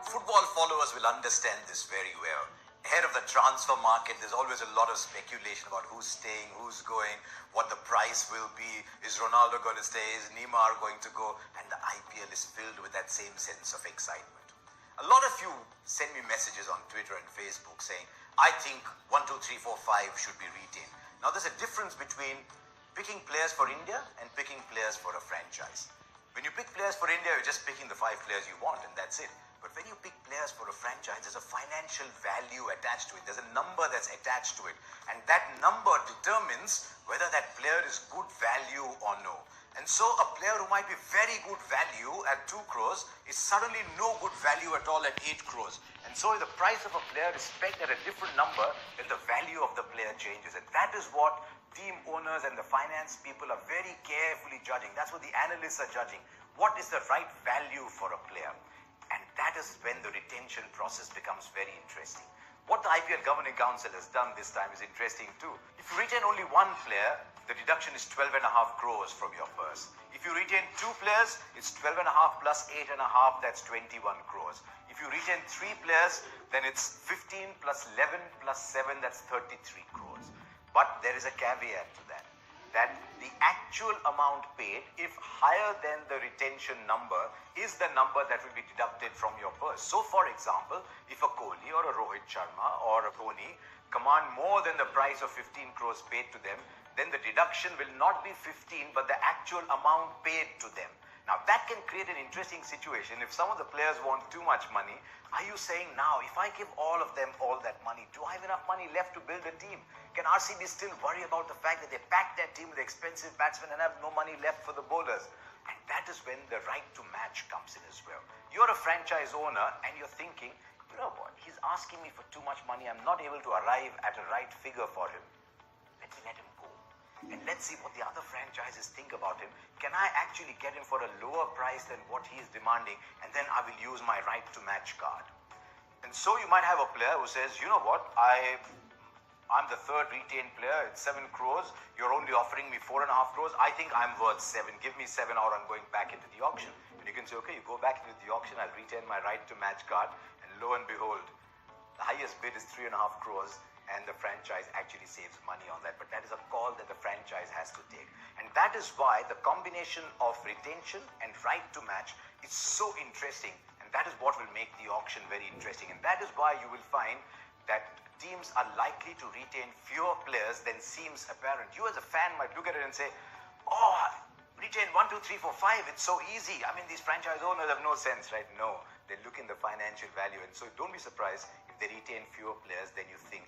Football followers will understand this very well. Ahead of the transfer market, there's always a lot of speculation about who's staying, who's going, what the price will be. Is Ronaldo going to stay? Is Neymar going to go? And the IPL is filled with that same sense of excitement. A lot of you send me messages on Twitter and Facebook saying, I think 1, 2, 3, 4, 5 should be retained. Now, there's a difference between picking players for India and picking players for a franchise. When you pick players for India, you're just picking the 5 players you want and that's it. But when you pick players for a franchise, there's a financial value attached to it. There's a number that's attached to it. And that number determines whether that player is good value or no. And so a player who might be very good value at 2 crores is suddenly no good value at all at 8 crores. And so if the price of a player is pegged at a different number, then the value of the player changes. And that is what team owners and the finance people are very carefully judging. That's what the analysts are judging. What is the right value for a player? And that is when the retention process becomes very interesting. What the IPL Governing Council has done this time is interesting too. If you retain only 1 player, the deduction is 12.5 crores from your purse. If you retain 2 players, it's 12.5 plus 8.5, that's 21 crores. If you retain 3 players, then it's 15 plus 11 plus 7, that's 33 crores. But there is a caveat to that the actual amount paid, if higher than the retention number, is the number that will be deducted from your purse. So for example, if a Kohli or a Rohit Sharma or a Dhoni command more than the price of 15 crores paid to them, then the deduction will not be 15 but the actual amount paid to them. Now that can create an interesting situation. If some of the players want too much money, are you saying now, if I give all of them all that money, do I have enough money left to build a team? Can RCB still worry about the fact that they packed their team with expensive batsmen and have no money left for the bowlers? And that is when the right to match comes in as well. You're a franchise owner and you're thinking, you know what, he's asking me for too much money. I'm not able to arrive at a right figure for him. Let him go. And let's see what the other franchises think about him. Can I actually get him for a lower price than what he is demanding? And then I will use my right to match card. And so you might have a player who says, you know what, I'm the third retained player, it's 7 crores. You're only offering me 4.5 crores. I think I'm worth 7. Give me 7 or I'm going back into the auction. And you can say, okay, you go back into the auction, I'll retain my right to match card. And lo and behold, the highest bid is 3.5 crores. And the franchise actually saves money on that. But that is a call that the franchise has to take. And that is why the combination of retention and right to match is so interesting. And that is what will make the auction very interesting. And that is why you will find that teams are likely to retain fewer players than seems apparent. You as a fan might look at it and say, oh, retain 1, 2, 3, 4, 5, it's so easy. I mean, these franchise owners have no sense, right? No, they look in the financial value. And so don't be surprised if they retain fewer players than you think.